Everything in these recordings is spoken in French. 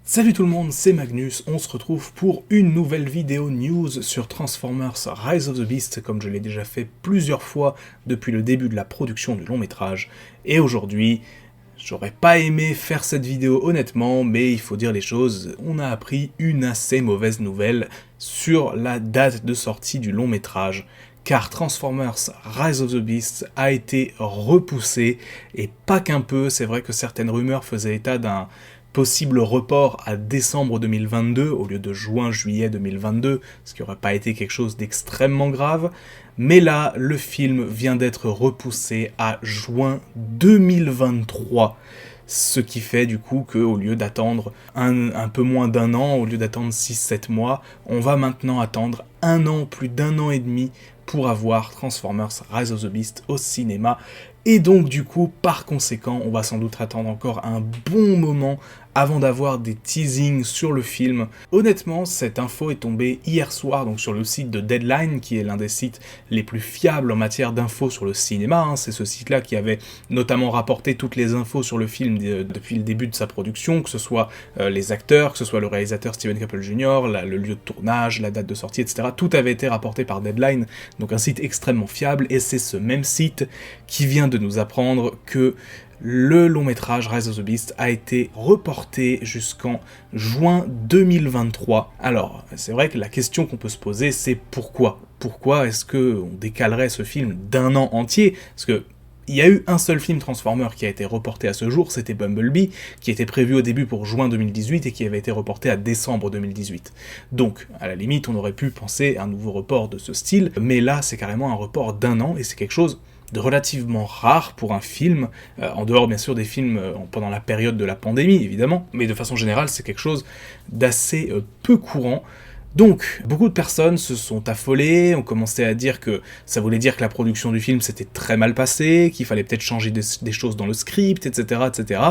Salut tout le monde, c'est Magnus, on se retrouve pour une nouvelle vidéo news sur Transformers Rise of the Beast, comme je l'ai déjà fait plusieurs fois depuis le début de la production du long métrage. Et aujourd'hui, j'aurais pas aimé faire cette vidéo honnêtement, mais il faut dire les choses, on a appris une assez mauvaise nouvelle sur la date de sortie du long métrage. Car Transformers Rise of the Beast a été repoussé, et pas qu'un peu, c'est vrai que certaines rumeurs faisaient état d'un possible report à décembre 2022 au lieu de juin-juillet 2022, ce qui n'aurait pas été quelque chose d'extrêmement grave, mais là, le film vient d'être repoussé à juin 2023. Ce qui fait du coup qu'au lieu d'attendre un peu moins d'un an, au lieu d'attendre 6-7 mois, on va maintenant attendre un an, plus d'un an et demi, pour avoir Transformers Rise of the Beast au cinéma. Et donc du coup, par conséquent, on va sans doute attendre encore un bon moment avant d'avoir des teasings sur le film. Honnêtement, cette info est tombée hier soir donc sur le site de Deadline, qui est l'un des sites les plus fiables en matière d'infos sur le cinéma. C'est ce site-là qui avait notamment rapporté toutes les infos sur le film depuis le début de sa production, que ce soit les acteurs, que ce soit le réalisateur Steven Caple Jr., le lieu de tournage, la date de sortie, etc. Tout avait été rapporté par Deadline, donc un site extrêmement fiable, et c'est ce même site qui vient de nous apprendre que le long métrage Rise of the Beast a été reporté jusqu'en juin 2023. Alors, c'est vrai que la question qu'on peut se poser, c'est pourquoi ? Pourquoi est-ce qu'on décalerait ce film d'un an entier ? Parce que il y a eu un seul film Transformer qui a été reporté à ce jour, c'était Bumblebee, qui était prévu au début pour juin 2018 et qui avait été reporté à décembre 2018. Donc, à la limite, on aurait pu penser à un nouveau report de ce style, mais là, c'est carrément un report d'un an, et c'est quelque chose de relativement rare pour un film, en dehors bien sûr des films pendant la période de la pandémie, évidemment, mais de façon générale, c'est quelque chose d'assez peu courant. Donc, beaucoup de personnes se sont affolées, ont commencé à dire que ça voulait dire que la production du film s'était très mal passée, qu'il fallait peut-être changer des choses dans le script, etc., etc.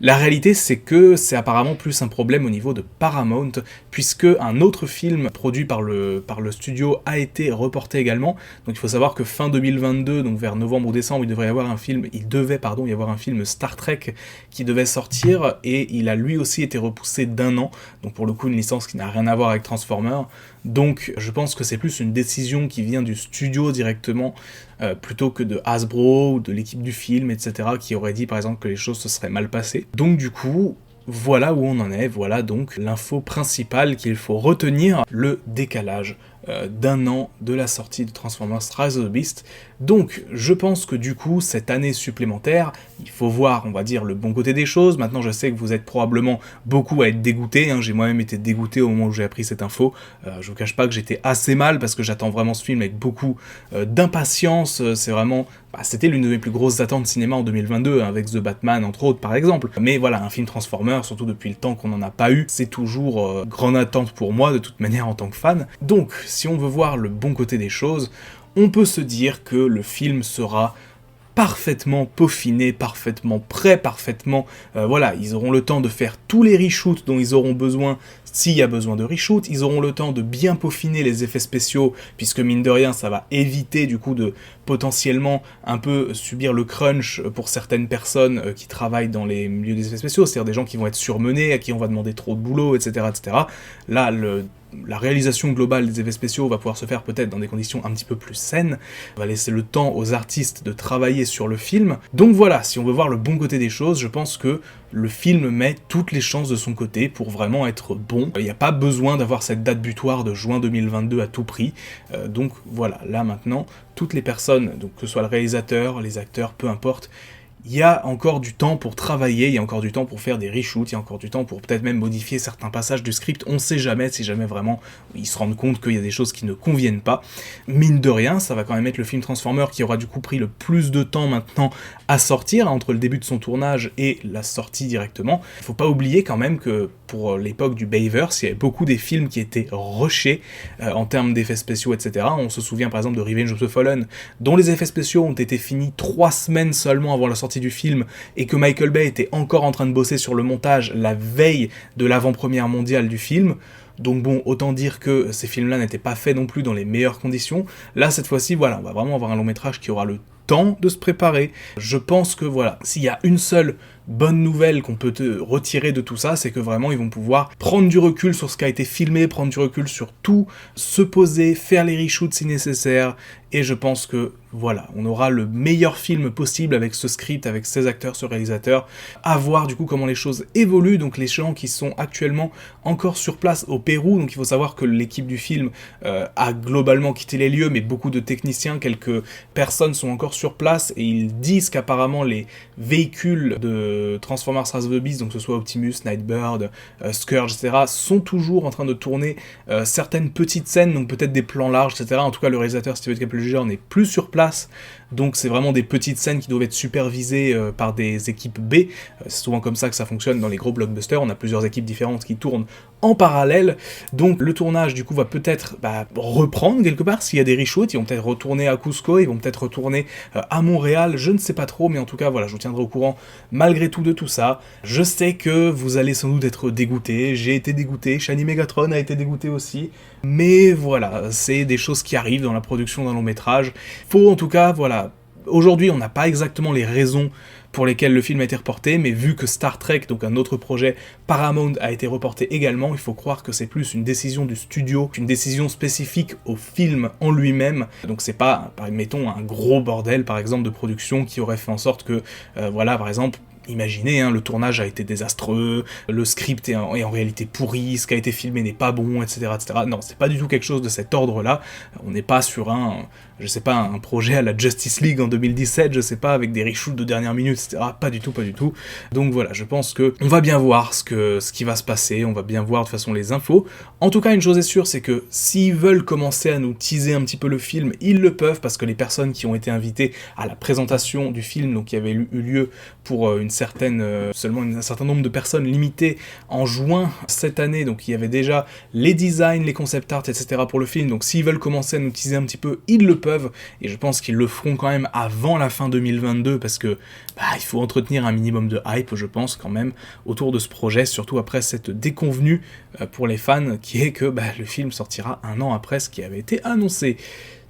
La réalité, c'est que c'est apparemment plus un problème au niveau de Paramount, puisque un autre film produit par le studio a été reporté également. Donc il faut savoir que fin 2022, donc vers novembre ou décembre, il devait y avoir un film Star Trek qui devait sortir, et il a lui aussi été repoussé d'un an. Donc pour le coup, une licence qui n'a rien à voir avec Transformers. Donc je pense que c'est plus une décision qui vient du studio directement, plutôt que de Hasbro ou de l'équipe du film, etc., qui aurait dit par exemple que les choses se seraient mal passées. Donc du coup, voilà où on en est, voilà donc l'info principale qu'il faut retenir, le décalage d'un an de la sortie de Transformers Rise of the Beast. Donc je pense que du coup, cette année supplémentaire, il faut voir, on va dire, le bon côté des choses. Maintenant je sais que vous êtes probablement beaucoup à être dégoûtés, j'ai moi-même été dégoûté au moment où j'ai appris cette info. Je vous cache pas que j'étais assez mal, parce que j'attends vraiment ce film avec beaucoup d'impatience. C'est vraiment... c'était l'une de mes plus grosses attentes cinéma en 2022, avec The Batman entre autres par exemple. Mais voilà, un film Transformers, surtout depuis le temps qu'on n'en a pas eu, c'est toujours grande attente pour moi de toute manière en tant que fan. Donc, si on veut voir le bon côté des choses, on peut se dire que le film sera parfaitement peaufiné, parfaitement prêt, parfaitement... voilà, ils auront le temps de faire tous les reshoots dont ils auront besoin, s'il y a besoin de reshoot, ils auront le temps de bien peaufiner les effets spéciaux, puisque mine de rien, ça va éviter du coup de potentiellement un peu subir le crunch pour certaines personnes qui travaillent dans les milieux des effets spéciaux, c'est-à-dire des gens qui vont être surmenés, à qui on va demander trop de boulot, etc., etc. Là, la réalisation globale des effets spéciaux va pouvoir se faire peut-être dans des conditions un petit peu plus saines, on va laisser le temps aux artistes de travailler sur le film. Donc voilà, si on veut voir le bon côté des choses, je pense que le film met toutes les chances de son côté pour vraiment être bon. Il n'y a pas besoin d'avoir cette date butoir de juin 2022 à tout prix. Donc voilà, là maintenant, toutes les personnes, donc que ce soit le réalisateur, les acteurs, peu importe, il y a encore du temps pour travailler, il y a encore du temps pour faire des reshoots, il y a encore du temps pour peut-être même modifier certains passages du script. On sait jamais, si jamais vraiment ils se rendent compte qu'il y a des choses qui ne conviennent pas. Mine de rien, ça va quand même être le film Transformer qui aura du coup pris le plus de temps maintenant à sortir, entre le début de son tournage et la sortie directement. Il faut pas oublier quand même que pour l'époque du Bayverse, il y avait beaucoup des films qui étaient rushés en termes d'effets spéciaux, etc. On se souvient par exemple de Revenge of the Fallen, dont les effets spéciaux ont été finis 3 semaines seulement avant la sortie du film, et que Michael Bay était encore en train de bosser sur le montage la veille de l'avant-première mondiale du film. Donc bon, autant dire que ces films-là n'étaient pas faits non plus dans les meilleures conditions. Là, cette fois-ci, voilà, on va vraiment avoir un long métrage qui aura le temps de se préparer. Je pense que voilà, s'il y a une seule bonne nouvelle qu'on peut te retirer de tout ça, c'est que vraiment ils vont pouvoir prendre du recul sur ce qui a été filmé, prendre du recul sur tout, se poser, faire les reshoots si nécessaire, et je pense que voilà, on aura le meilleur film possible avec ce script, avec ces acteurs, ce réalisateur, à voir du coup comment les choses évoluent. Donc les gens qui sont actuellement encore sur place au Pérou, donc il faut savoir que l'équipe du film a globalement quitté les lieux, mais beaucoup de techniciens, quelques personnes sont encore sur place, et ils disent qu'apparemment les véhicules de Transformers Rise of the Beast, donc que ce soit Optimus, Nightbird, Scourge, etc., sont toujours en train de tourner certaines petites scènes, donc peut-être des plans larges, etc. En tout cas, le réalisateur Steven Kepler n'est plus sur place, donc c'est vraiment des petites scènes qui doivent être supervisées par des équipes B. C'est souvent comme ça que ça fonctionne dans les gros blockbusters, on a plusieurs équipes différentes qui tournent en parallèle, donc le tournage du coup va peut-être reprendre quelque part, s'il y a des reshoots, ils vont peut-être retourner à Cusco, ils vont peut-être retourner à Montréal, je ne sais pas trop, mais en tout cas voilà, je vous tiendrai au courant malgré tout de tout ça. Je sais que vous allez sans doute être dégoûtés, j'ai été dégoûté, Shiny Megatron a été dégoûté aussi, mais voilà, c'est des choses qui arrivent dans la production d'un long métrage. Faut en tout cas, voilà, aujourd'hui on n'a pas exactement les raisons pour lesquels le film a été reporté, mais vu que Star Trek, donc un autre projet Paramount, a été reporté également, il faut croire que c'est plus une décision du studio, une décision spécifique au film en lui-même, donc c'est pas, mettons, un gros bordel par exemple de production qui aurait fait en sorte que, voilà, par exemple, imaginez, le tournage a été désastreux, le script est en réalité pourri, ce qui a été filmé n'est pas bon, etc., etc. Non, c'est pas du tout quelque chose de cet ordre-là, on n'est pas sur je sais pas, un projet à la Justice League en 2017, je sais pas, avec des reshoots de dernière minute, etc. Pas du tout, pas du tout. Donc voilà, je pense que on va bien voir ce qui va se passer, on va bien voir de toute façon les infos. En tout cas, une chose est sûre, c'est que s'ils veulent commencer à nous teaser un petit peu le film, ils le peuvent, parce que les personnes qui ont été invitées à la présentation du film, donc qui avait eu lieu pour seulement un certain nombre de personnes limitées en juin cette année, donc il y avait déjà les designs, les concept art, etc. pour le film, donc s'ils veulent commencer à nous teaser un petit peu, ils le peuvent, et je pense qu'ils le feront quand même avant la fin 2022, parce que il faut entretenir un minimum de hype, je pense, quand même, autour de ce projet, surtout après cette déconvenue pour les fans, qui est que le film sortira un an après ce qui avait été annoncé.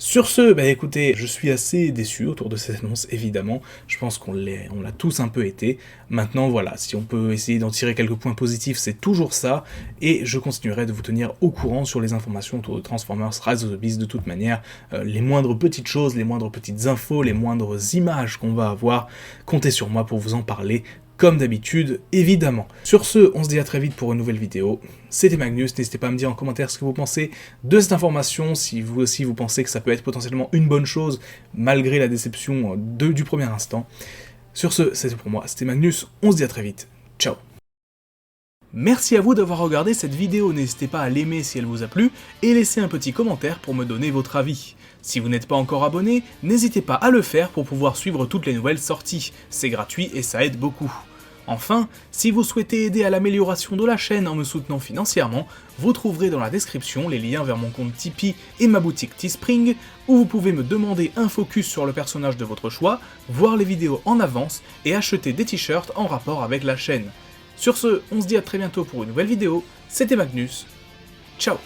Sur ce, écoutez, je suis assez déçu autour de cette annonce, évidemment, je pense qu'on l'a tous un peu été. Maintenant, voilà, si on peut essayer d'en tirer quelques points positifs, c'est toujours ça, et je continuerai de vous tenir au courant sur les informations autour de Transformers Rise of the Beast de toute manière, les moindres petites choses, les moindres petites infos, les moindres images qu'on va avoir, comptez sur moi pour vous en parler, comme d'habitude, évidemment. Sur ce, on se dit à très vite pour une nouvelle vidéo. C'était Magnus, n'hésitez pas à me dire en commentaire ce que vous pensez de cette information, si vous aussi vous pensez que ça peut être potentiellement une bonne chose, malgré la déception du premier instant. Sur ce, c'est tout pour moi, c'était Magnus, on se dit à très vite, ciao. Merci à vous d'avoir regardé cette vidéo, n'hésitez pas à l'aimer si elle vous a plu, et laisser un petit commentaire pour me donner votre avis. Si vous n'êtes pas encore abonné, n'hésitez pas à le faire pour pouvoir suivre toutes les nouvelles sorties, c'est gratuit et ça aide beaucoup. Enfin, si vous souhaitez aider à l'amélioration de la chaîne en me soutenant financièrement, vous trouverez dans la description les liens vers mon compte Tipeee et ma boutique Teespring, où vous pouvez me demander un focus sur le personnage de votre choix, voir les vidéos en avance et acheter des t-shirts en rapport avec la chaîne. Sur ce, on se dit à très bientôt pour une nouvelle vidéo, c'était Magnus, ciao.